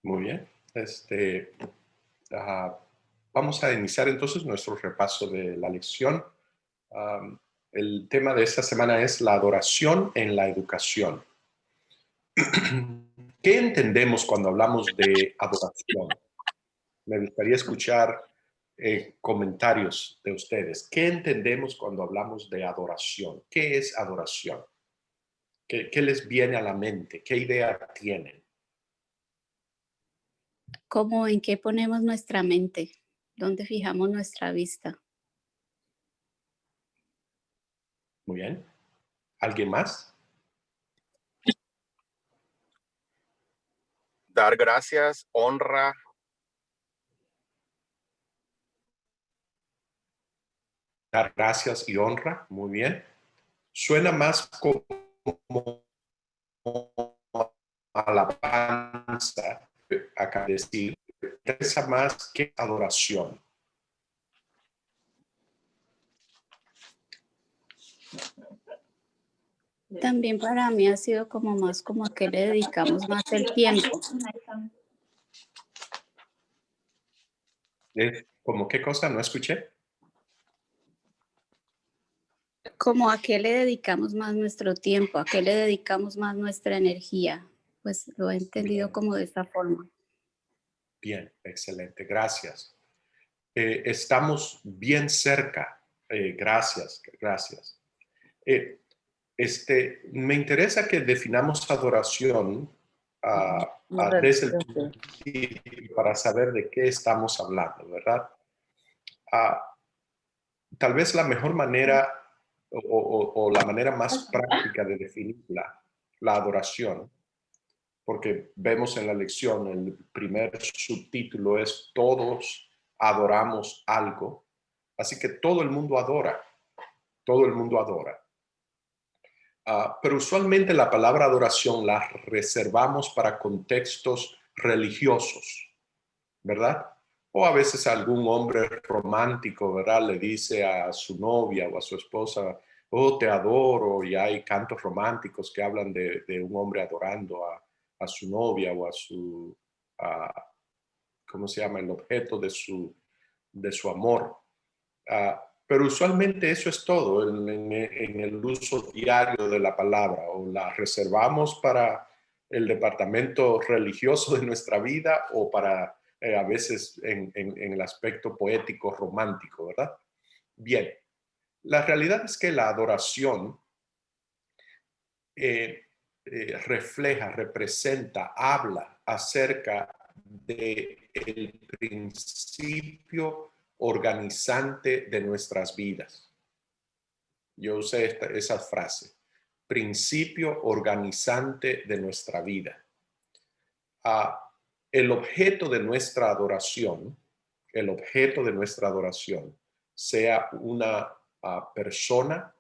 Muy bien. Ah, Vamos a iniciar entonces nuestro repaso de la lección. Am, el tema de esta semana es la adoración en la educación. ¿Qué entendemos cuando hablamos de adoración? Me gustaría escuchar comentarios de ustedes. ¿Qué entendemos cuando hablamos de adoración? ¿Qué es adoración? ¿Qué les viene a la mente? ¿Qué idea tienen? ¿Cómo en qué ponemos nuestra mente? ¿Dónde fijamos nuestra vista? Muy bien. ¿Alguien más? Dar gracias, honra. Dar gracias y honra. Muy bien. Suena más como alabanza, acá decir, interesa más que adoración. También para mí ha sido como más como a qué le dedicamos más el tiempo, ¿Cómo qué cosa? No escuché. como a qué le dedicamos más nuestro tiempo, a qué le dedicamos más nuestra energía. Pues lo he entendido Bien, como de esta forma. bien, excelente, gracias. Estamos bien cerca. Gracias, gracias. Eh, Me interesa que definamos adoración desde el principio para saber de qué estamos hablando, ¿verdad? Ah, Tal vez la mejor manera o la manera más práctica de definir la adoración, porque vemos en la lección, el primer subtítulo es Todos adoramos algo, así que todo el mundo adora, todo el mundo adora. Pero usualmente la palabra adoración la reservamos para contextos religiosos, ¿verdad? O a veces algún hombre romántico, ¿verdad? Le dice a su novia o a su esposa, oh, te adoro, y hay cantos románticos que hablan de un hombre adorando a su novia o a su, ¿cómo se llama? El objeto de su amor. Pero usualmente eso es todo en el uso diario de la palabra, o la reservamos para el departamento religioso de nuestra vida o para a veces en el aspecto poético romántico, ¿verdad? Bien, la realidad es que la adoración eh, refleja, representa, habla acerca del principio organizante de nuestras vidas. Yo usé esa frase, principio organizante de nuestra vida. El objeto de nuestra adoración, el objeto de nuestra adoración, sea una persona,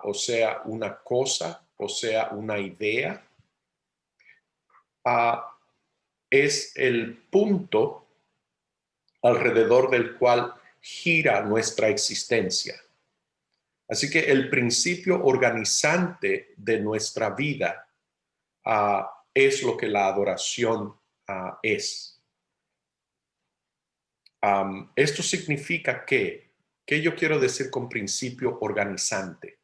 o sea una cosa, o sea una idea, es el punto alrededor del cual gira nuestra existencia. Así que el principio organizante de nuestra vida es lo que la adoración es. Esto significa ¿qué yo quiero decir con principio organizante?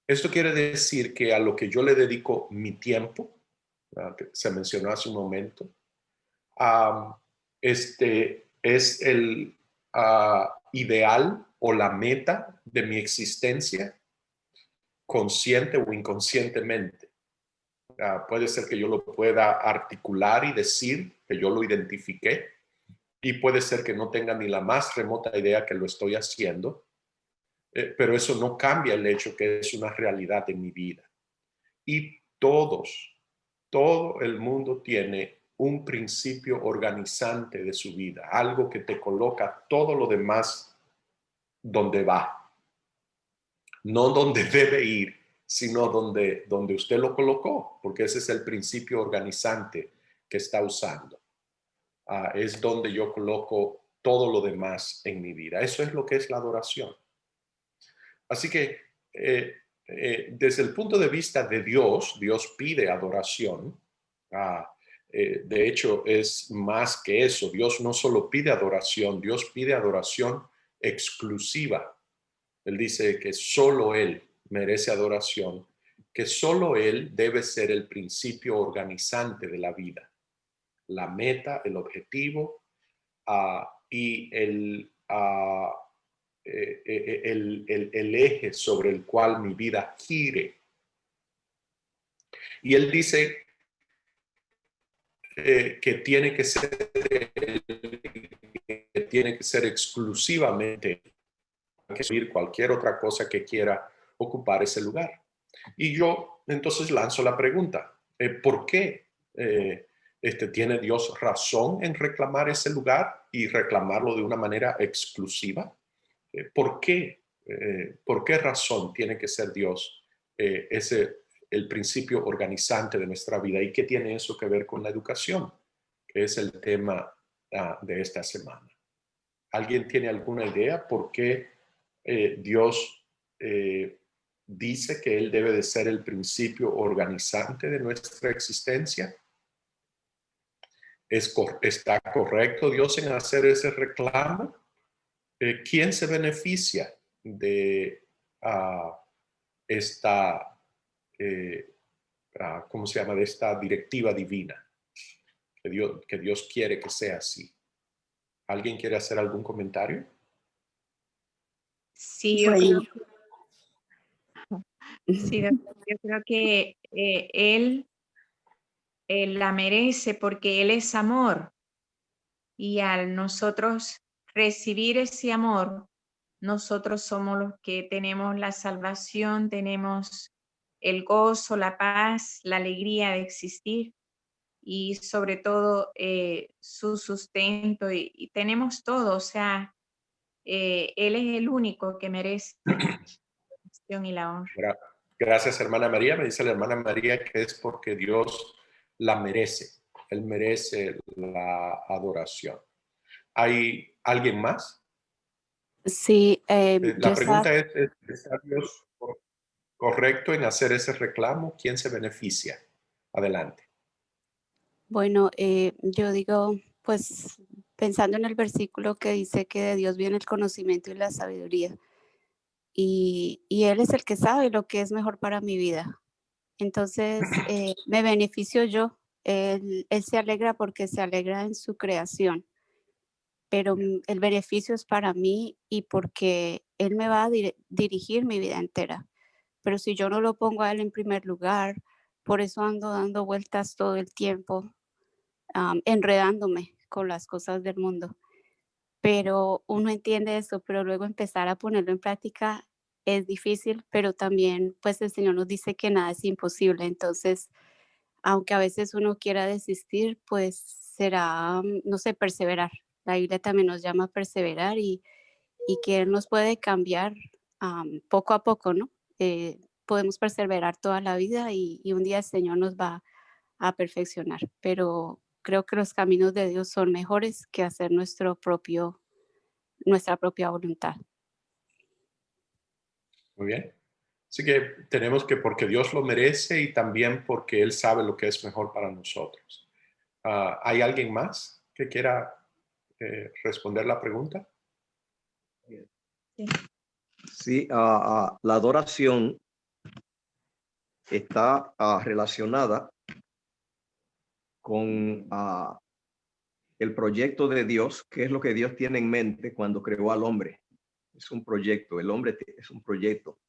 Esto quiere decir que a lo que yo le dedico mi tiempo, que se mencionó hace un momento, es el ideal o la meta de mi existencia, consciente o inconscientemente. Puede ser que yo lo pueda articular y decir que yo lo identifiqué, y puede ser que no tenga ni la más remota idea que lo estoy haciendo, pero eso no cambia el hecho que es una realidad en mi vida. Y todo el mundo tiene un principio organizante de su vida, algo que te coloca todo lo demás donde va, no donde debe ir, sino donde usted lo colocó, porque ese es el principio organizante que está usando. Es donde yo coloco todo lo demás en mi vida. Eso es lo que es la adoración. Así que desde el punto de vista de Dios, Dios pide adoración. De hecho, es más que eso. Dios no solo pide adoración, Dios pide adoración exclusiva. Él dice que solo Él merece adoración, que solo Él debe ser el principio organizante de la vida, la meta, el objetivo y el eje sobre el cual mi vida gire. Y Él dice que tiene que ser exclusivamente, que subir cualquier otra cosa que quiera ocupar ese lugar. Y yo entonces lanzo la pregunta, ¿por qué tiene Dios razón en reclamar ese lugar y reclamarlo de una manera exclusiva? ¿Por qué? ¿Por qué razón tiene que ser Dios el principio organizante de nuestra vida? ¿Y qué tiene eso que ver con la educación? Que es el tema de esta semana. ¿Alguien tiene alguna idea por qué Dios dice que Él debe de ser el principio organizante de nuestra existencia? ¿Está correcto Dios en hacer ese reclamo? ¿Quién se beneficia de esta, ¿cómo se llama? De esta directiva divina que Dios quiere que sea así? ¿Alguien quiere hacer algún comentario? Sí, Bueno, yo creo que él la merece porque Él es amor. Y al nosotros recibir ese amor, nosotros somos los que tenemos la salvación, tenemos el gozo, la paz, la alegría de existir y sobre todo su sustento y tenemos todo, o sea, Él es el único que merece la bendición y la honra. Gracias, hermana María. Me dice la hermana María que es porque Dios la merece. Él merece la adoración. ¿Hay alguien más? sí, yo La estaba, pregunta es, ¿está Dios correcto en hacer ese reclamo? ¿Quién se beneficia? Adelante. bueno, yo digo, pues pensando en el versículo que dice que de Dios viene el conocimiento y la sabiduría, y Él es el que sabe lo que es mejor para mi vida. Entonces, me beneficio yo. Él se alegra porque se alegra en su creación, pero el beneficio es para mí y porque Él me va a dirigir mi vida entera. Pero si yo no lo pongo a Él en primer lugar, por eso ando dando vueltas todo el tiempo, enredándome con las cosas del mundo. Pero uno entiende eso, pero luego empezar a ponerlo en práctica es difícil, pero también pues el Señor nos dice que nada es imposible. Entonces, aunque a veces uno quiera desistir, pues será, no sé, perseverar. La Biblia también nos llama a perseverar y que Él nos puede cambiar poco a poco, ¿no? Podemos perseverar toda la vida y un día el Señor nos va a perfeccionar, pero creo que los caminos de Dios son mejores que hacer nuestra propia voluntad. Muy bien. Así que tenemos que, porque Dios lo merece y también porque Él sabe lo que es mejor para nosotros. ¿Hay alguien más que quiera responder la pregunta? Sí, la adoración está relacionada con el proyecto de Dios, que es lo que Dios tiene en mente cuando creó al hombre. Es un proyecto, el hombre es un proyecto.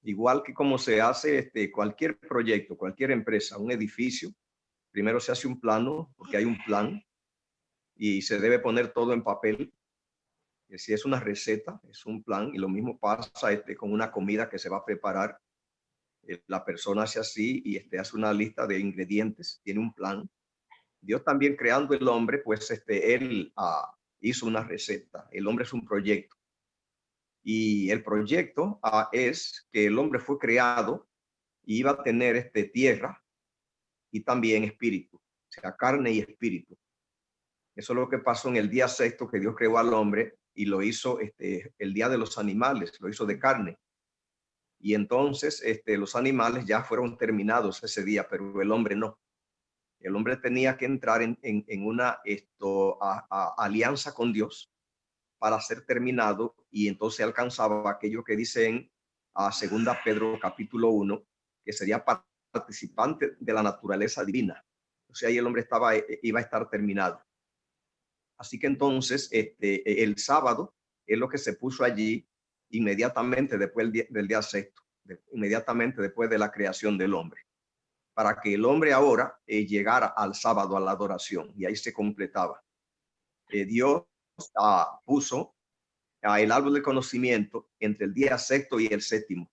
Igual que como se hace cualquier proyecto, cualquier empresa, un edificio, primero se hace un plano, porque hay un plan, y se debe poner todo en papel. Si es una receta, es un plan, y lo mismo pasa con una comida que se va a preparar. La persona hace así y hace una lista de ingredientes, tiene un plan. Dios también creando el hombre, pues él hizo una receta. El hombre es un proyecto. Y el proyecto es que el hombre fue creado y iba a tener tierra y también espíritu, o sea, carne y espíritu. Eso es lo que pasó en el día sexto, que Dios creó al hombre y lo hizo el día de los animales, lo hizo de carne. Y entonces los animales ya fueron terminados ese día, pero el hombre no. El hombre tenía que entrar en una alianza con Dios para ser terminado, y entonces alcanzaba aquello que dicen a segunda Pedro capítulo 1, que sería participante de la naturaleza divina. O sea, ahí el hombre iba a estar terminado. Así que entonces el sábado es lo que se puso allí inmediatamente después del día sexto, inmediatamente después de la creación del hombre, para que el hombre ahora llegara al sábado a la adoración, y ahí se completaba. Dios puso el árbol del conocimiento entre el día sexto y el séptimo,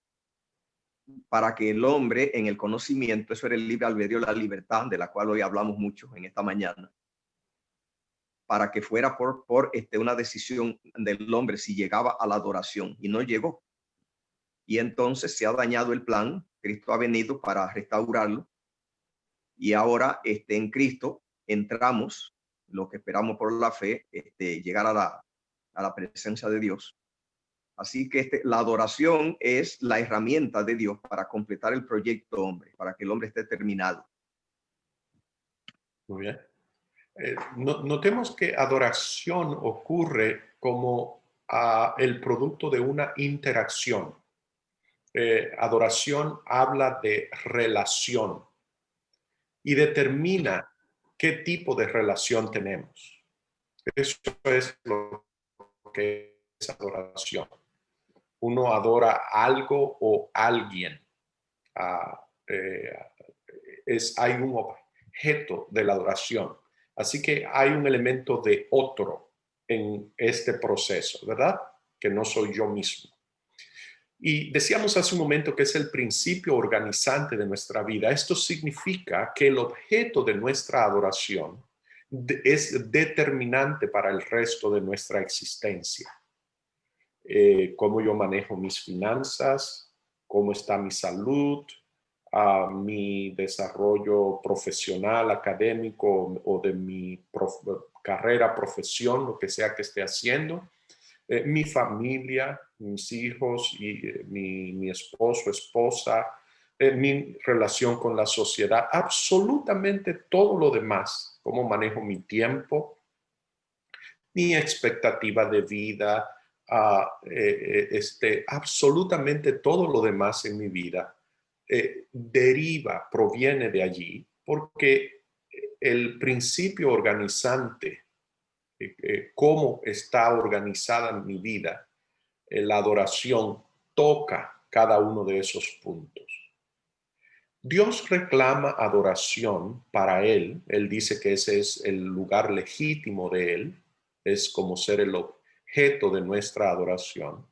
para que el hombre en el conocimiento, eso era el libre albedrío, la libertad, de la cual hoy hablamos mucho en esta mañana, para que fuera por una decisión del hombre si llegaba a la adoración, y no llegó. Y entonces se ha dañado el plan. Cristo ha venido para restaurarlo, y ahora en Cristo entramos, lo que esperamos por la fe, llegar a la presencia de Dios. Así que la adoración es la herramienta de Dios para completar el proyecto hombre, para que el hombre esté terminado. Muy bien. Notemos que adoración ocurre como el producto de una interacción. Adoración habla de relación y determina qué tipo de relación tenemos. Eso es lo que es adoración. Uno adora algo o alguien. Hay un objeto de la adoración. Así que hay un elemento de otro en este proceso, ¿verdad? Que no soy yo mismo. Y decíamos hace un momento que es el principio organizante de nuestra vida. Esto significa que el objeto de nuestra adoración es determinante para el resto de nuestra existencia. Cómo yo manejo mis finanzas, cómo está mi salud, mi desarrollo profesional, académico o de mi carrera, profesión, lo que sea que esté haciendo, mi familia, mis hijos y mi esposo, esposa, mi relación con la sociedad, absolutamente todo lo demás, cómo manejo mi tiempo, mi expectativa de vida, absolutamente todo lo demás en mi vida proviene de allí, porque el principio organizante, cómo está organizada mi vida, la adoración toca cada uno de esos puntos. Dios reclama adoración para Él. Él dice que ese es el lugar legítimo de Él, es como ser el objeto de nuestra adoración.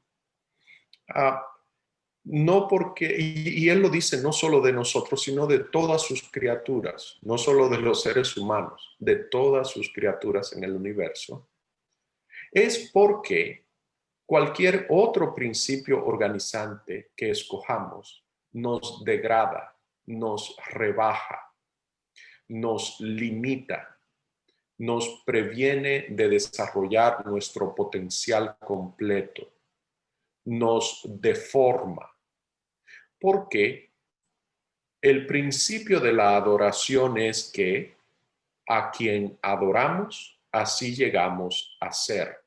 No porque, y Él lo dice no solo de nosotros, sino de todas sus criaturas, no solo de los seres humanos, de todas sus criaturas en el universo, es porque cualquier otro principio organizante que escojamos nos degrada, nos rebaja, nos limita, nos previene de desarrollar nuestro potencial completo, nos deforma. Porque el principio de la adoración es que a quien adoramos, así llegamos a ser.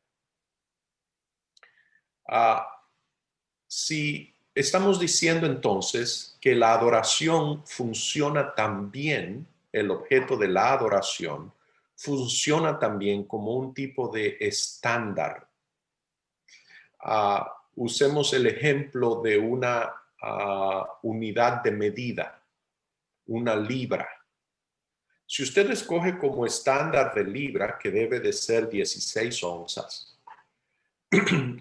Si estamos diciendo entonces que la adoración funciona también, el objeto de la adoración funciona también como un tipo de estándar. Usemos el ejemplo de una unidad de medida, una libra. Si usted escoge como estándar de libra, que debe de ser 16 onzas,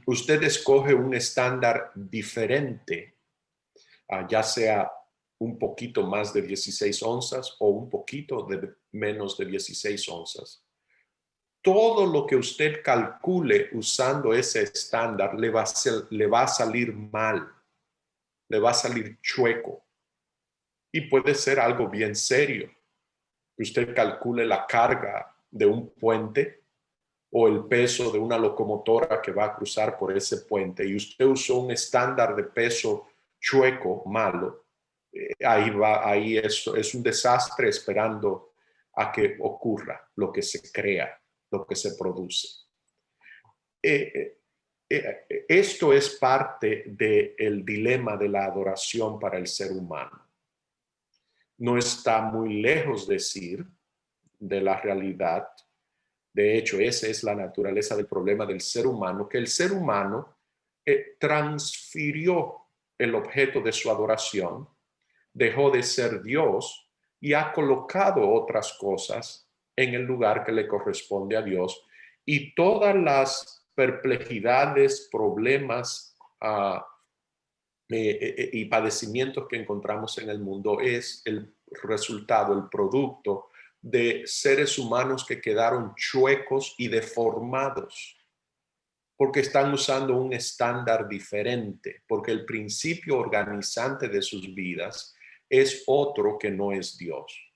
usted escoge un estándar diferente, ya sea un poquito más de 16 onzas o un poquito de menos de 16 onzas. Todo lo que usted calcule usando ese estándar le va a salir mal, le va a salir chueco. Y puede ser algo bien serio. Que usted calcule la carga de un puente o el peso de una locomotora que va a cruzar por ese puente y usted usó un estándar de peso chueco, malo, ahí es un desastre esperando a que ocurra lo que se crea, lo que se produce. Esto es parte del dilema de la adoración para el ser humano. No está muy lejos de la realidad. De hecho, esa es la naturaleza del problema del ser humano, que el ser humano transfirió el objeto de su adoración, dejó de ser Dios y ha colocado otras cosas en el lugar que le corresponde a Dios. Y todas las perplejidades, problemas y padecimientos que encontramos en el mundo es el resultado, el producto de seres humanos que quedaron chuecos y deformados porque están usando un estándar diferente, porque el principio organizante de sus vidas es otro que no es Dios.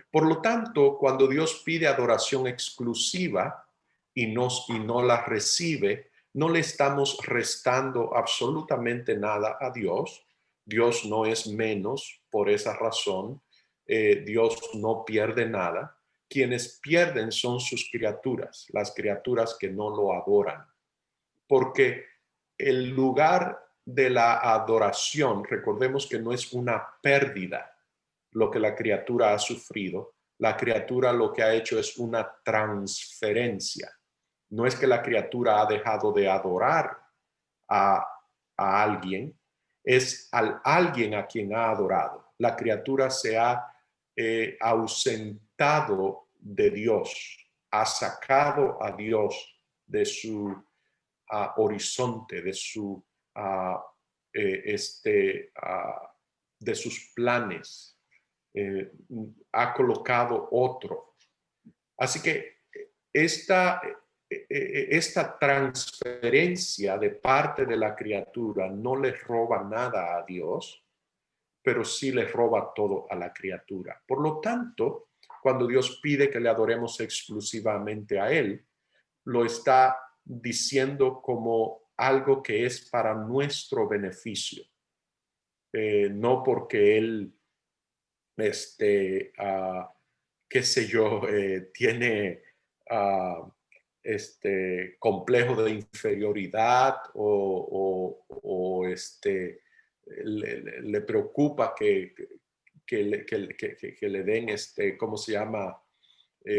Por lo tanto, cuando Dios pide adoración exclusiva y no la recibe, no le estamos restando absolutamente nada a Dios. Dios no es menos por esa razón. Dios no pierde nada. Quienes pierden son sus criaturas, las criaturas que no lo adoran. Porque el lugar de la adoración, recordemos que no es una pérdida lo que la criatura ha sufrido. La criatura lo que ha hecho es una transferencia. No es que la criatura ha dejado de adorar a alguien, es al alguien a quien ha adorado. La criatura se ha ausentado de Dios, ha sacado a Dios de su horizonte, de sus planes, ha colocado otro. Así que esta transferencia de parte de la criatura no le roba nada a Dios, pero sí le roba todo a la criatura. Por lo tanto, cuando Dios pide que le adoremos exclusivamente a Él, lo está diciendo como algo que es para nuestro beneficio, no porque Él, qué sé yo, tiene complejo de inferioridad o le preocupa que le den ¿cómo se llama?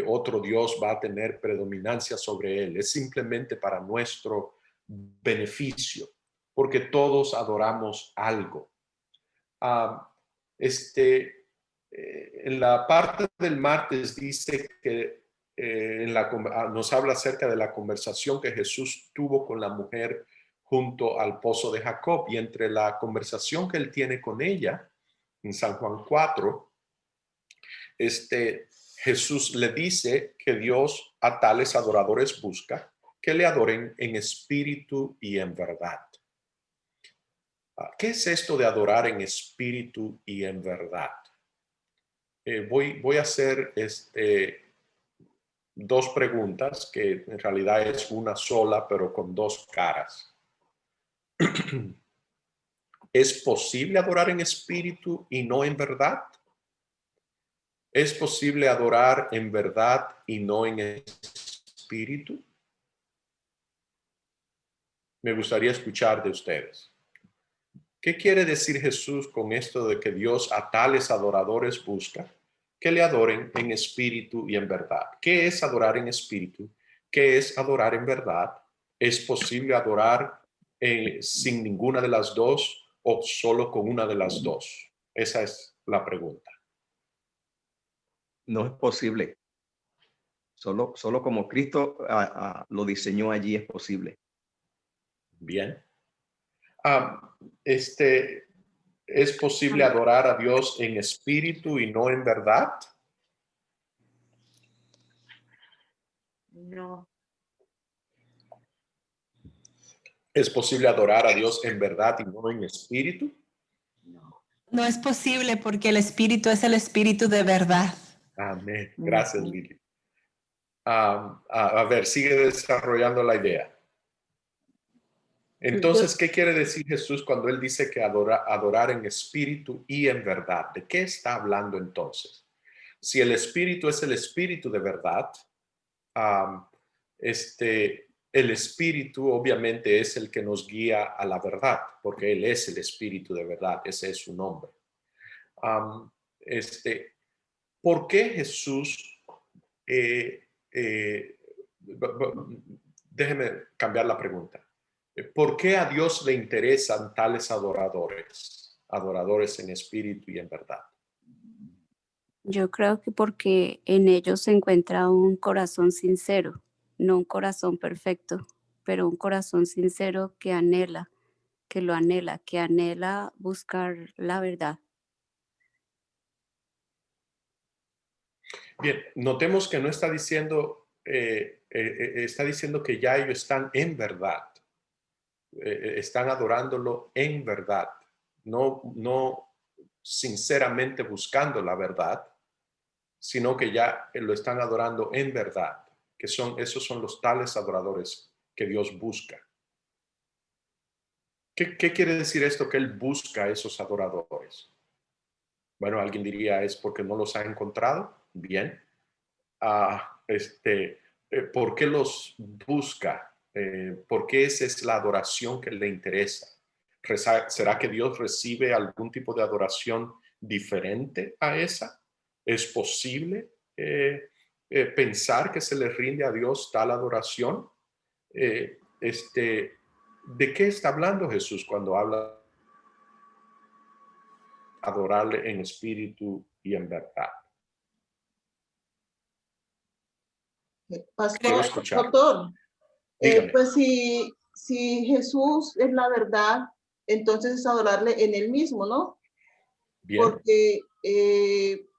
Otro Dios va a tener predominancia sobre él. Es simplemente para nuestro beneficio, porque todos adoramos algo. En la parte del martes dice que nos habla acerca de la conversación que Jesús tuvo con la mujer junto al pozo de Jacob, y entre la conversación que él tiene con ella en San Juan 4, Jesús le dice que Dios a tales adoradores busca que le adoren en espíritu y en verdad. ¿Qué es esto de adorar en espíritu y en verdad? Voy a hacer dos preguntas, que en realidad es una sola, pero con dos caras. ¿Es posible adorar en espíritu y no en verdad? ¿Es posible adorar en verdad y no en espíritu? Me gustaría escuchar de ustedes. ¿Qué quiere decir Jesús con esto de que Dios a tales adoradores busca que le adoren en espíritu y en verdad? ¿Qué es adorar en espíritu? ¿Qué es adorar en verdad? ¿Es posible adorar sin ninguna de las dos o solo con una de las dos? Esa es la pregunta. No es posible. Solo como Cristo lo diseñó allí es posible. Bien. ¿Es posible adorar a Dios en espíritu y no en verdad? No. ¿Es posible adorar a Dios en verdad y no en espíritu? No. No es posible porque el espíritu es el espíritu de verdad. Amén. Gracias, Lili. A ver, sigue desarrollando la idea. Entonces, ¿qué quiere decir Jesús cuando él dice que adorar en espíritu y en verdad? ¿De qué está hablando entonces? Si el espíritu es el espíritu de verdad, el espíritu obviamente es el que nos guía a la verdad, porque él es el espíritu de verdad, ese es su nombre. ¿Por qué Jesús, déjeme cambiar la pregunta. ¿Por qué a Dios le interesan tales adoradores en espíritu y en verdad? Yo creo que porque en ellos se encuentra un corazón sincero, no un corazón perfecto, pero un corazón sincero que anhela, que anhela buscar la verdad. Bien, notemos que no está diciendo, está diciendo que ya ellos están en verdad, están adorándolo en verdad, no sinceramente buscando la verdad, sino que ya lo están adorando en verdad, que esos son los tales adoradores que Dios busca. ¿Qué quiere decir esto que Él busca a esos adoradores? Bueno, alguien diría, es porque no los ha encontrado. Bien. ¿Por qué los busca? ¿Por qué esa es la adoración que le interesa? ¿Será que Dios recibe algún tipo de adoración diferente a esa? ¿Es posible pensar que se le rinde a Dios tal adoración? ¿De qué está hablando Jesús cuando habla de adorarle en espíritu y en verdad? Quiero Pastor, escuchar. doctor, Dígame. pues si Jesús es la verdad, entonces es adorarle en él mismo, ¿no? Bien. Porque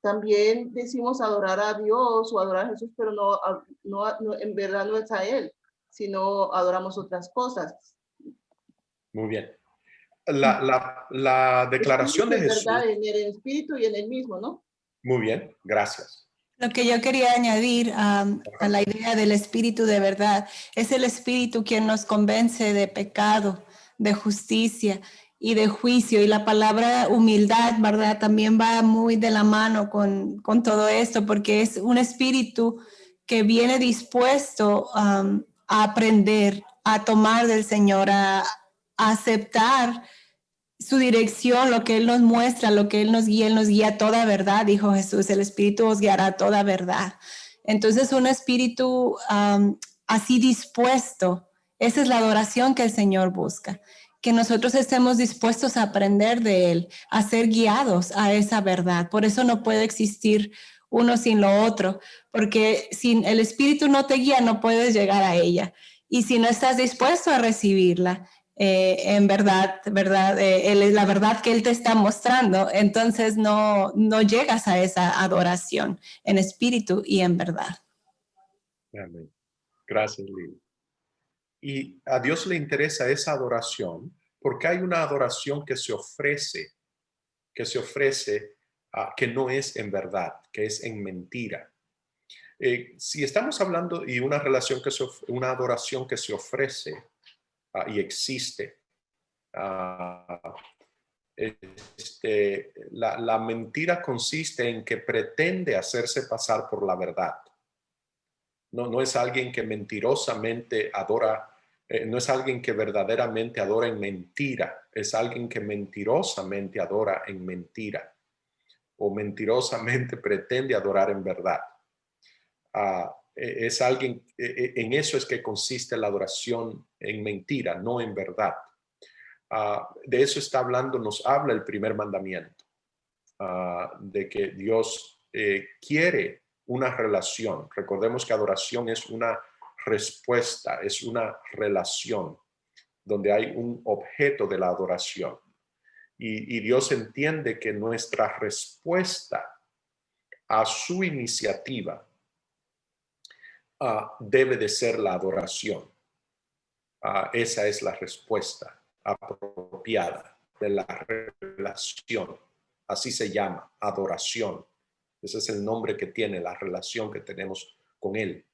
también decimos adorar a Dios o adorar a Jesús, pero no, en verdad no es a él, sino adoramos otras cosas. Muy bien. La declaración de Espíritu es Jesús. verdad en el espíritu y en el mismo, ¿no? Muy bien, gracias. Lo que yo quería añadir a la idea del espíritu de verdad es el espíritu quien nos convence de pecado, de justicia y de juicio. Y la palabra humildad, ¿verdad? También va muy de la mano con todo esto, porque es un espíritu que viene dispuesto a aprender, a tomar del Señor, a aceptar su dirección, lo que Él nos muestra, lo que Él nos guía a toda verdad, dijo Jesús, el Espíritu os guiará a toda verdad. Entonces, un espíritu así dispuesto, esa es la adoración que el Señor busca, que nosotros estemos dispuestos a aprender de Él, a ser guiados a esa verdad. Por eso no puede existir uno sin lo otro, porque si el Espíritu no te guía, no puedes llegar a ella. Y si no estás dispuesto a recibirla, en verdad, él es la verdad que Él te está mostrando, entonces no llegas a esa adoración en espíritu y en verdad. Amén. Gracias, Lili. Y a Dios le interesa esa adoración porque hay una adoración que se ofrece, que no es en verdad, que es en mentira. Si estamos hablando y una adoración que se ofrece y existe, la mentira consiste en que pretende hacerse pasar por la verdad. No es alguien que mentirosamente adora, no es alguien que verdaderamente adora en mentira, es alguien que mentirosamente adora en mentira o mentirosamente pretende adorar en verdad. Es alguien, en eso es que consiste la adoración en mentira, no en verdad. De eso está hablando, nos habla el primer mandamiento, de que Dios quiere una relación. Recordemos que adoración es una respuesta, es una relación donde hay un objeto de la adoración. Y Dios entiende que nuestra respuesta a su iniciativa debe de ser la adoración. Esa es la respuesta apropiada de la relación. Así se llama, adoración. Ese es el nombre que tiene la relación que tenemos con Él.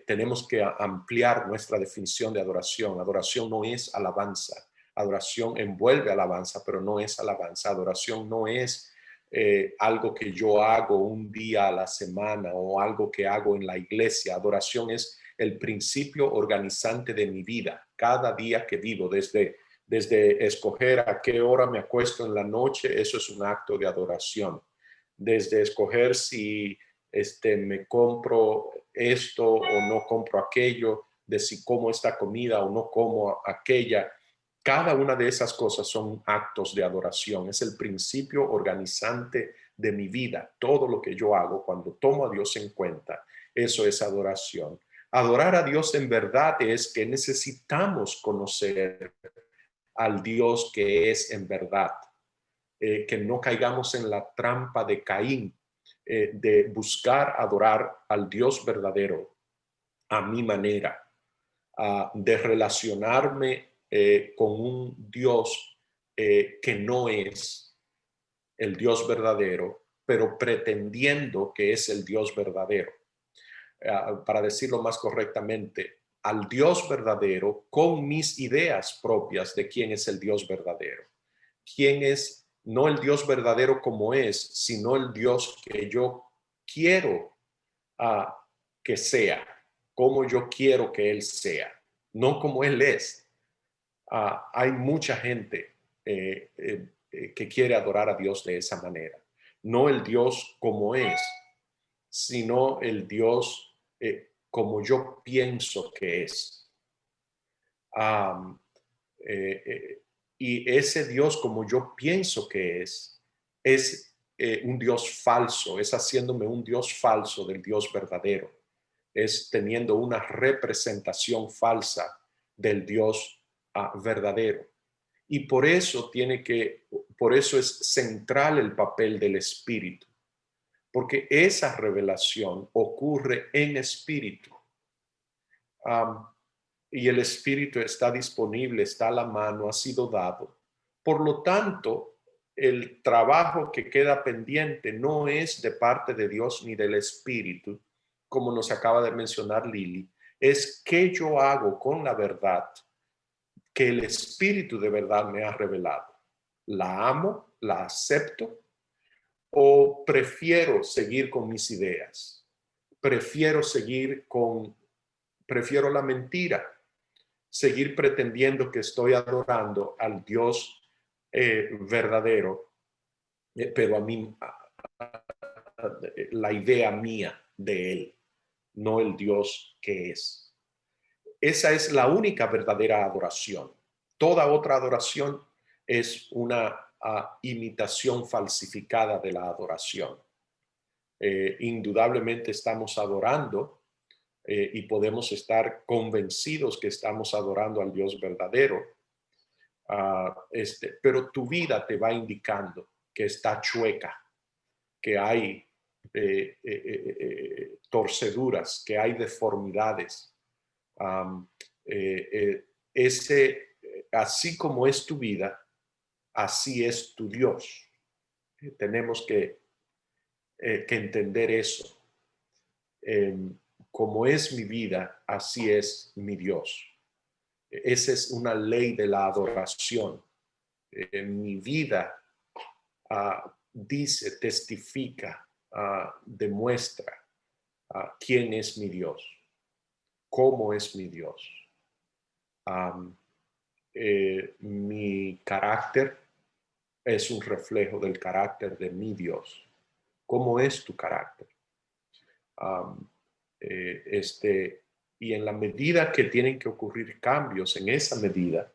Tenemos que ampliar nuestra definición de adoración. Adoración no es alabanza. Adoración envuelve alabanza, pero no es alabanza. Adoración no es algo que yo hago un día a la semana o algo que hago en la iglesia. Adoración es el principio organizante de mi vida, cada día que vivo, desde escoger a qué hora me acuesto en la noche, eso es un acto de adoración. Desde escoger si me compro esto o no compro aquello, de si como esta comida o no como aquella. Cada una de esas cosas son actos de adoración. Es el principio organizante de mi vida. Todo lo que yo hago cuando tomo a Dios en cuenta, eso es adoración. Adorar a Dios en verdad es que necesitamos conocer al Dios que es en verdad. Que no caigamos en la trampa de Caín, de buscar adorar al Dios verdadero a mi manera, de relacionarme con un Dios que no es el Dios verdadero, pero pretendiendo que es el Dios verdadero. Para decirlo más correctamente, al Dios verdadero con mis ideas propias de quién es el Dios verdadero. Quién es no el Dios verdadero como es, sino el Dios que yo quiero que sea, como yo quiero que Él sea, no como Él es. Hay mucha gente que quiere adorar a Dios de esa manera. No el Dios como es, sino el Dios como yo pienso que es. Y ese Dios como yo pienso que es un Dios falso, es haciéndome un Dios falso del Dios verdadero. Es teniendo una representación falsa del Dios verdadero. Y por eso es central el papel del Espíritu, porque esa revelación ocurre en espíritu. Y el Espíritu está disponible, está a la mano, ha sido dado. Por lo tanto, el trabajo que queda pendiente no es de parte de Dios ni del Espíritu, como nos acaba de mencionar Lili, es qué yo hago con la verdad que el Espíritu de verdad me ha revelado. ¿La amo? ¿La acepto? ¿O prefiero seguir con mis ideas? Prefiero la mentira, seguir pretendiendo que estoy adorando al Dios verdadero, pero a mí, la idea mía de Él, no el Dios que es. Esa es la única verdadera adoración. Toda otra adoración es una imitación falsificada de la adoración. Indudablemente estamos adorando y podemos estar convencidos que estamos adorando al Dios verdadero, pero tu vida te va indicando que está chueca, que hay torceduras, que hay deformidades. Así como es tu vida, así es tu Dios. Tenemos que entender eso. Como es mi vida, así es mi Dios. Esa es una ley de la adoración. Mi vida dice, testifica, demuestra quién es mi Dios, cómo es mi Dios. Mi carácter es un reflejo del carácter de mi Dios. ¿Cómo es tu carácter? Y en la medida que tienen que ocurrir cambios, en esa medida,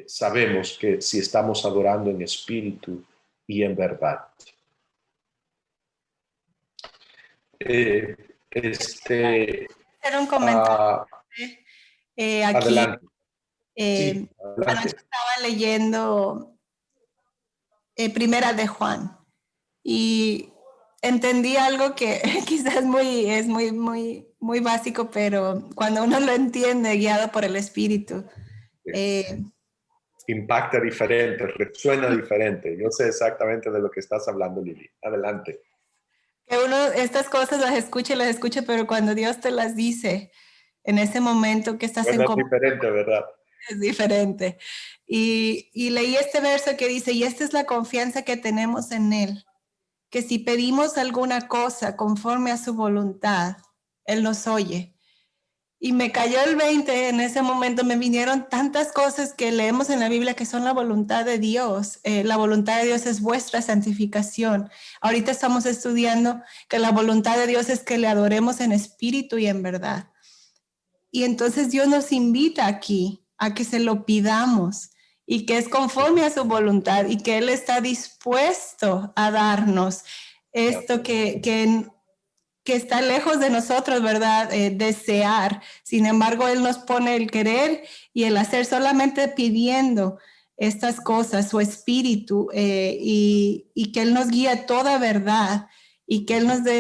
sabemos que si estamos adorando en espíritu y en verdad. Hacer un comentario. Aquí, adelante. Sí, adelante. Anoche estaba leyendo Primera de Juan y entendí algo que quizás es muy básico, pero cuando uno lo entiende, guiado por el Espíritu, impacta diferente, resuena diferente. Yo sé exactamente de lo que estás hablando, Lili. Adelante. Que uno estas cosas las escucha, pero cuando Dios te las dice, en ese momento que estás bueno, es diferente, ¿verdad? Es diferente. Y leí este verso que dice, y esta es la confianza que tenemos en Él, que si pedimos alguna cosa conforme a su voluntad, Él nos oye. Y me cayó el 20 en ese momento, me vinieron tantas cosas que leemos en la Biblia que son la voluntad de Dios. La voluntad de Dios es vuestra santificación. Ahorita estamos estudiando que la voluntad de Dios es que le adoremos en espíritu y en verdad. Y entonces Dios nos invita aquí a que se lo pidamos y que es conforme a su voluntad y que Él está dispuesto a darnos esto que está lejos de nosotros, ¿verdad? Desear. Sin embargo, Él nos pone el querer y el hacer solamente pidiendo estas cosas, su espíritu, y que Él nos guíe a toda verdad y que Él nos dé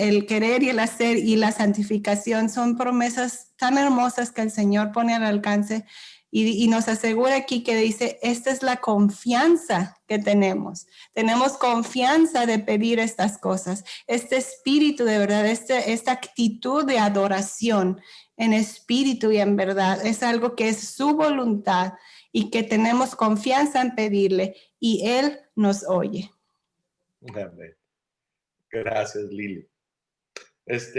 el querer y el hacer y la santificación. Son promesas tan hermosas que el Señor pone al alcance y nos asegura aquí que dice, esta es la confianza que tenemos. Tenemos confianza de pedir estas cosas. Este espíritu de verdad, esta actitud de adoración en espíritu y en verdad, es algo que es su voluntad y que tenemos confianza en pedirle y Él nos oye. Amén. Gracias, Lili.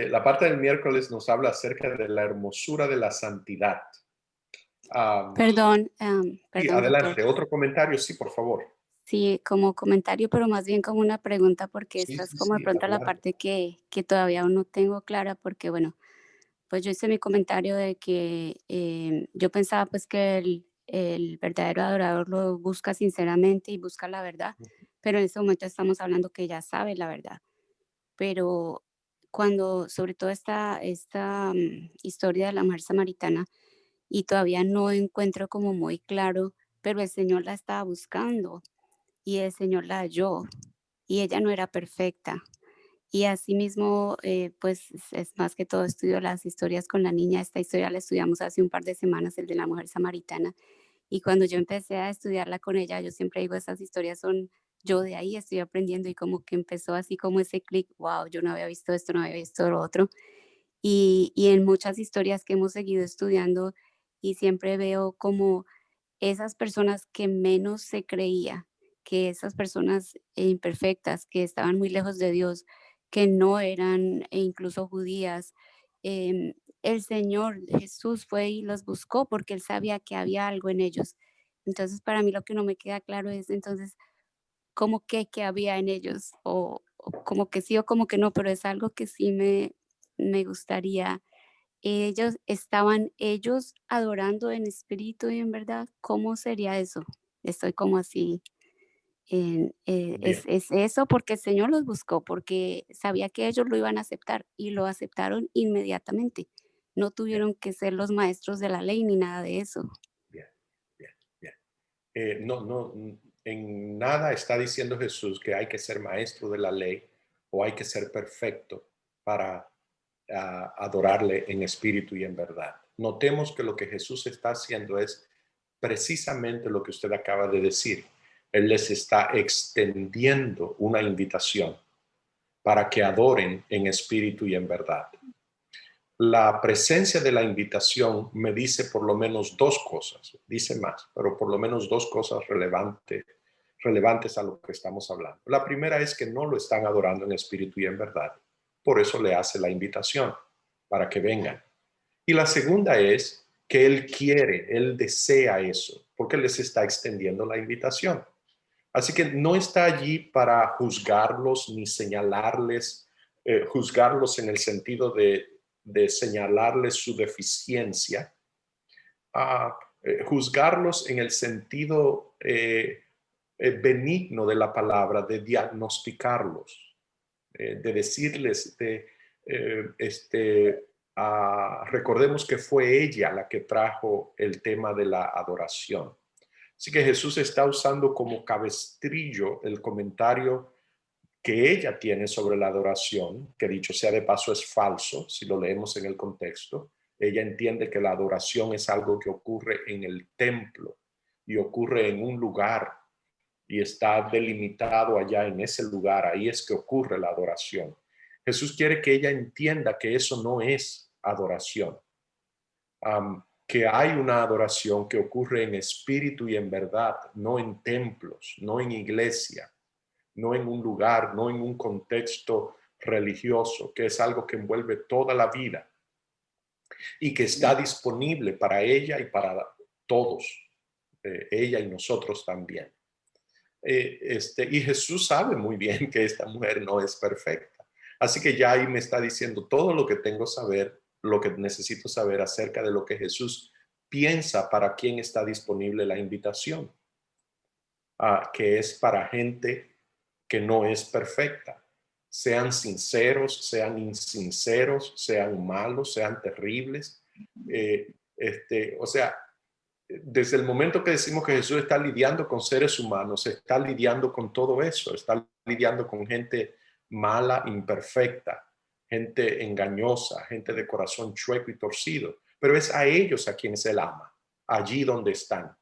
La parte del miércoles nos habla acerca de la hermosura de la santidad. Perdón, Sí, perdón, adelante. doctor. Otro comentario, sí, por favor. Sí, como comentario, pero más bien como una pregunta, porque Sí, esta es sí, como de sí, pronto la adelante. parte que todavía aún no tengo clara, porque bueno, pues yo hice mi comentario de que yo pensaba pues que el verdadero adorador lo busca sinceramente y busca la verdad, pero en este momento estamos hablando que ya sabe la verdad. Pero cuando, sobre todo esta historia de la mujer samaritana, y todavía no encuentro como muy claro, pero el Señor la estaba buscando y el Señor la halló y ella no era perfecta. Y asimismo, pues es más que todo estudio las historias con la niña. Esta historia la estudiamos hace un par de semanas, el de la mujer samaritana. Y cuando yo empecé a estudiarla con ella, yo siempre digo, esas historias son, yo de ahí estoy aprendiendo y como que empezó así como ese clic, wow, yo no había visto esto, no había visto lo otro. Y en muchas historias que hemos seguido estudiando y siempre veo como esas personas que menos se creía, que esas personas imperfectas, que estaban muy lejos de Dios, que no eran incluso judías, em, el Señor Jesús fue y los buscó porque Él sabía que había algo en ellos. Entonces, para mí lo que no me queda claro es entonces, ¿cómo que había en ellos? O como que sí o como que no, pero es algo que sí me gustaría. ¿Estaban ellos adorando en espíritu y en verdad? ¿Cómo sería eso? Estoy como así. Bien. Es eso porque el Señor los buscó, porque sabía que ellos lo iban a aceptar y lo aceptaron inmediatamente. No Bien, tuvieron que ser los maestros de la ley ni nada de eso. bien, bien, bien. En nada está diciendo Jesús que hay que ser maestro de la ley o hay que ser perfecto para adorarle en espíritu y en verdad. Notemos que lo que Jesús está haciendo es precisamente lo que usted acaba de decir. Él les está extendiendo una invitación para que adoren en espíritu y en verdad. La presencia de la invitación me dice por lo menos dos cosas, dice más, pero por lo menos dos cosas relevantes a lo que estamos hablando. La primera es que no lo están adorando en espíritu y en verdad. Por eso le hace la invitación, para que vengan. Y la segunda es que Él quiere, Él desea eso, porque les está extendiendo la invitación. Así que no está allí para juzgarlos ni señalarles, juzgarlos en el sentido de señalarles su deficiencia, juzgarlos en el sentido benigno de la palabra, de diagnosticarlos, de decirles, recordemos que fue ella la que trajo el tema de la adoración. Así que Jesús está usando como cabestrillo el comentario que ella tiene sobre la adoración, que dicho sea de paso es falso, si lo leemos en el contexto. Ella entiende que la adoración es algo que ocurre en el templo y ocurre en un lugar y está delimitado allá en ese lugar, ahí es que ocurre la adoración. Jesús quiere que ella entienda que eso no es adoración, que hay una adoración que ocurre en espíritu y en verdad, no en templos, no en iglesia, no en un lugar, no en un contexto religioso, que es algo que envuelve toda la vida y que está disponible para ella y para todos, ella y nosotros también. Y Jesús sabe muy bien que esta mujer no es perfecta. Así que ya ahí me está diciendo todo lo que tengo que saber, lo que necesito saber acerca de lo que Jesús piensa para quien está disponible la invitación, que es para gente que no es perfecta. Sean sinceros, sean insinceros, sean malos, sean terribles. O sea, desde el momento que decimos que Jesús está lidiando con seres humanos, está lidiando con todo eso, está lidiando con gente mala, imperfecta, gente engañosa, gente de corazón chueco y torcido, pero es a ellos a quienes Él ama, allí donde están.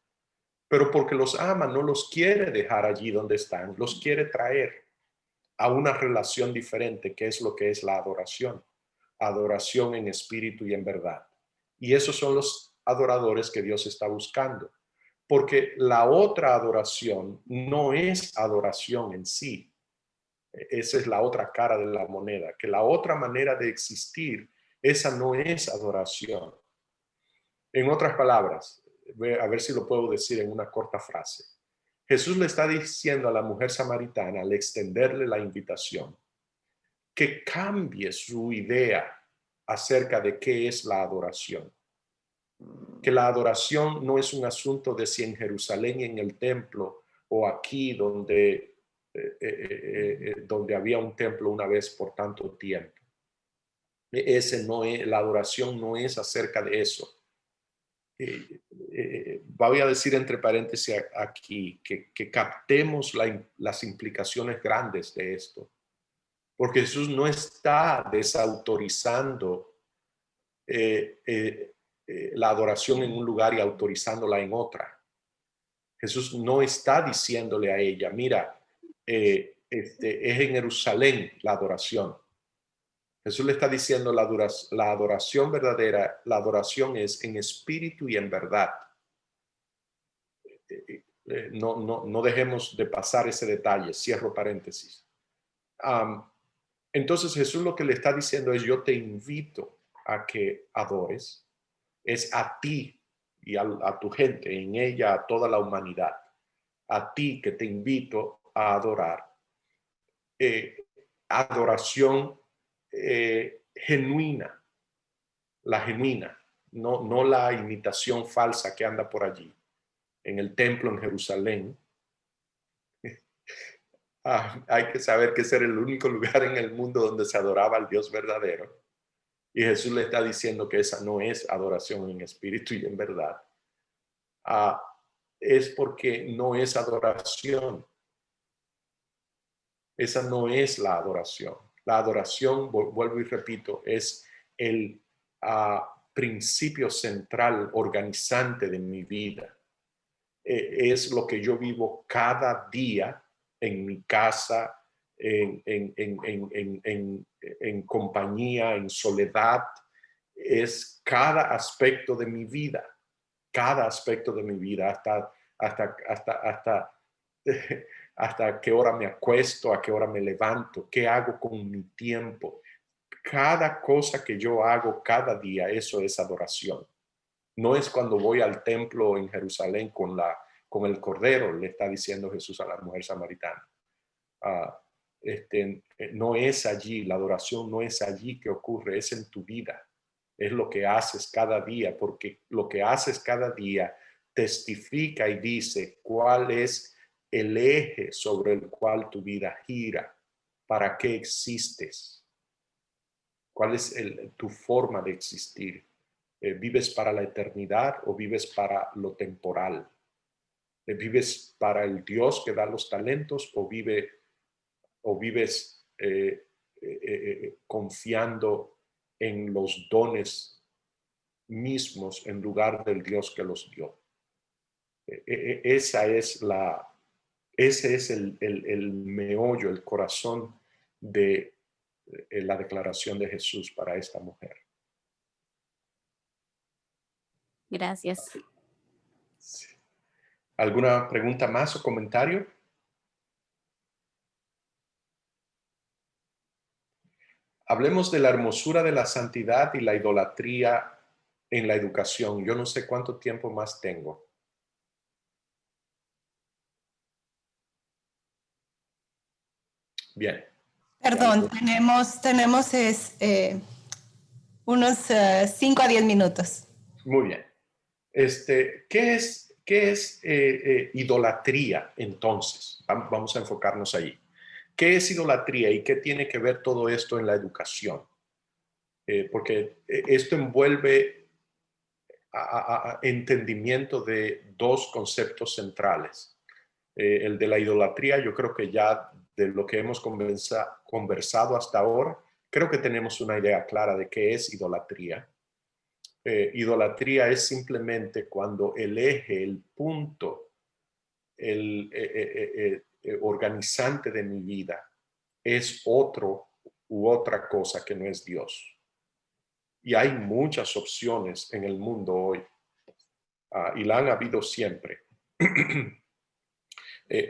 Pero porque los ama, no los quiere dejar allí donde están, los quiere traer a una relación diferente, que es lo que es la adoración. Adoración en espíritu y en verdad. Y esos son los adoradores que Dios está buscando. Porque la otra adoración no es adoración en sí. Esa es la otra cara de la moneda, que la otra manera de existir, esa no es adoración. En otras palabras, a ver si lo puedo decir en una corta frase. Jesús le está diciendo a la mujer samaritana, al extenderle la invitación, que cambie su idea acerca de qué es la adoración. Que la adoración no es un asunto de si en Jerusalén, en el templo, o aquí donde había un templo una vez por tanto tiempo. La adoración no es acerca de eso. Voy a decir entre paréntesis aquí que captemos las implicaciones grandes de esto, porque Jesús no está desautorizando la adoración en un lugar y autorizándola en otra. Jesús no está diciéndole a ella, mira, es en Jerusalén la adoración. Jesús le está diciendo la adoración verdadera, la adoración es en espíritu y en verdad. No dejemos de pasar ese detalle, cierro paréntesis. Entonces Jesús lo que le está diciendo es, yo te invito a que adores, es a ti y a tu gente, en ella a toda la humanidad, a ti que te invito a adorar. Adoración genuina, la genuina, no la imitación falsa que anda por allí. En el templo en Jerusalén, hay que saber que ese era el único lugar en el mundo donde se adoraba al Dios verdadero. Y Jesús le está diciendo que esa no es adoración en espíritu y en verdad. Es porque no es adoración. Esa no es la adoración. La adoración, vuelvo y repito, es el principio central, organizante de mi vida. Es lo que yo vivo cada día en mi casa, en compañía, en soledad. Es cada aspecto de mi vida, hasta qué hora me acuesto, a qué hora me levanto, qué hago con mi tiempo. Cada cosa que yo hago cada día, eso es adoración. No es cuando voy al templo en Jerusalén con el cordero, le está diciendo Jesús a la mujer samaritana. No es allí, la adoración no es allí que ocurre, es en tu vida. Es lo que haces cada día, porque lo que haces cada día testifica y dice cuál es el eje sobre el cual tu vida gira, para qué existes, cuál es tu forma de existir. ¿Vives para la eternidad o vives para lo temporal? ¿Vives para el Dios que da los talentos o vives confiando en los dones mismos en lugar del Dios que los dio? Ese es el meollo, el corazón de la declaración de Jesús para esta mujer. Gracias. Sí. ¿Alguna pregunta más o comentario? Hablemos de la hermosura de la santidad y la idolatría en la educación. Yo no sé cuánto tiempo más tengo. Bien. Perdón, tenemos unos 5 a 10 minutos. Muy bien. ¿Qué es idolatría entonces? Vamos a enfocarnos ahí. ¿Qué es idolatría y qué tiene que ver todo esto en la educación? Porque esto envuelve a entendimiento de dos conceptos centrales. El de la idolatría, yo creo que ya de lo que hemos conversado hasta ahora, creo que tenemos una idea clara de qué es idolatría. Idolatría es simplemente cuando el eje, el punto, el organizante de mi vida es otro u otra cosa que no es Dios. Y hay muchas opciones en el mundo hoy, y la han habido siempre.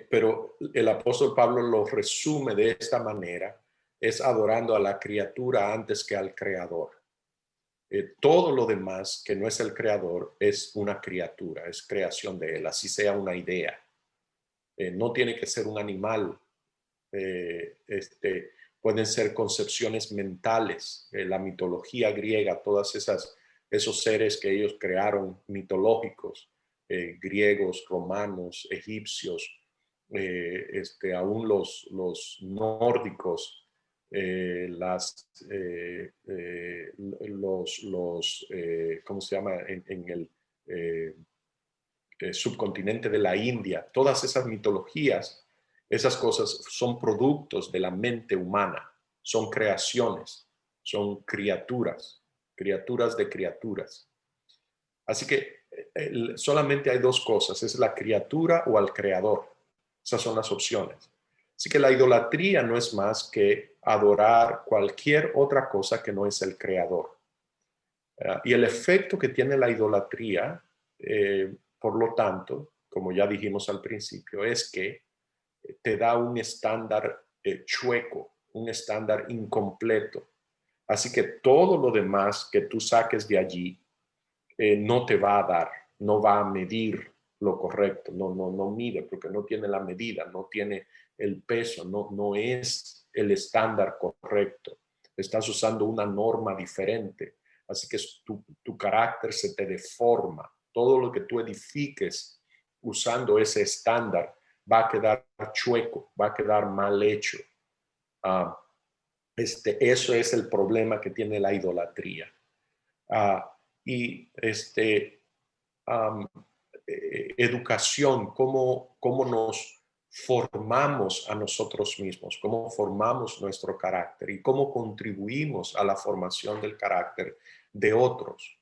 Pero el apóstol Pablo lo resume de esta manera, es adorando a la criatura antes que al creador. Todo lo demás que no es el creador es una criatura, es creación de él, así sea una idea. No tiene que ser un animal. Pueden ser concepciones mentales, la mitología griega, todas esos seres que ellos crearon mitológicos, griegos, romanos, egipcios, aún los nórdicos, ¿cómo se llama? En el subcontinente de la India, todas esas mitologías, esas cosas son productos de la mente humana, son creaciones, son criaturas de criaturas. Así que solamente hay dos cosas, es la criatura o al creador. Esas son las opciones. Así que la idolatría no es más que adorar cualquier otra cosa que no es el creador. Y el efecto que tiene la idolatría, por lo tanto, como ya dijimos al principio, es que te da un estándar chueco, un estándar incompleto. Así que todo lo demás que tú saques de allí no te va a dar, no va a medir lo correcto, no mide porque no tiene la medida, no tiene el peso, no es el estándar correcto. Estás usando una norma diferente. Así que tu carácter se te deforma. Todo lo que tú edifiques usando ese estándar va a quedar chueco, va a quedar mal hecho. Eso es el problema que tiene la idolatría. Y educación, cómo nos formamos a nosotros mismos, cómo formamos nuestro carácter y cómo contribuimos a la formación del carácter de otros.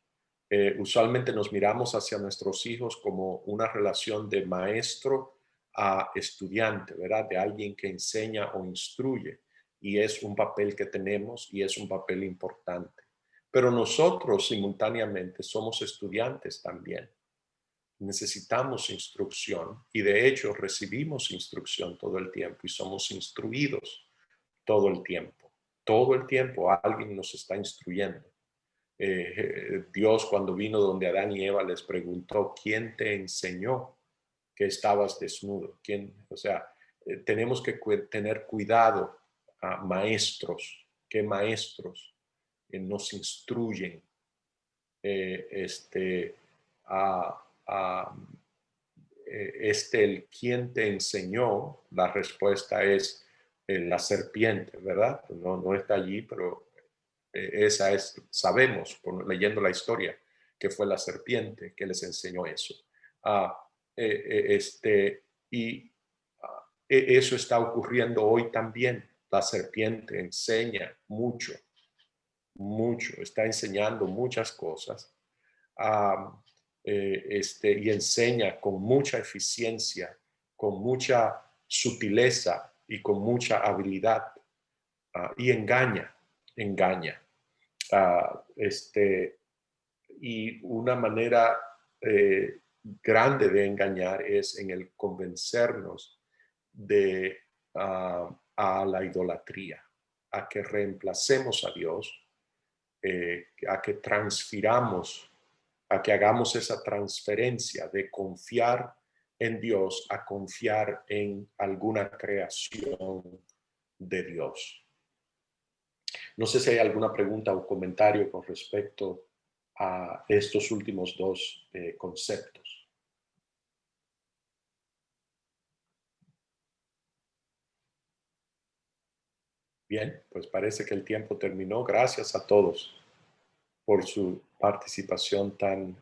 Usualmente nos miramos hacia nuestros hijos como una relación de maestro a estudiante, ¿verdad? De alguien que enseña o instruye. Y es un papel que tenemos y es un papel importante. Pero nosotros simultáneamente somos estudiantes también. Necesitamos instrucción y de hecho recibimos instrucción todo el tiempo y somos instruidos todo el tiempo. Todo el tiempo alguien nos está instruyendo. Dios cuando vino donde Adán y Eva les preguntó, ¿quién te enseñó que estabas desnudo? O sea, tenemos que tener cuidado a maestros, que maestros nos instruyen el quién te enseñó, la respuesta es la serpiente, ¿verdad? No está allí, pero esa es, sabemos, leyendo la historia, que fue la serpiente que les enseñó eso. Eso está ocurriendo hoy también. La serpiente enseña mucho, está enseñando muchas cosas. Y enseña con mucha eficiencia, con mucha sutileza y con mucha habilidad, y engaña. Y una manera grande de engañar es en el convencernos a la idolatría. a que reemplacemos a Dios, a que transfiramos, a que hagamos esa transferencia de confiar en Dios a confiar en alguna creación de Dios. No sé si hay alguna pregunta o comentario con respecto a estos últimos dos conceptos. Bien, pues parece que el tiempo terminó. Gracias a todos por su participación tan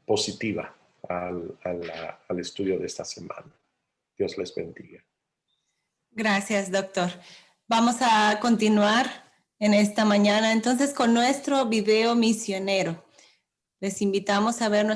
positiva al estudio de esta semana. Dios les bendiga. Gracias, doctor. Vamos a continuar en esta mañana entonces con nuestro video misionero. Les invitamos a ver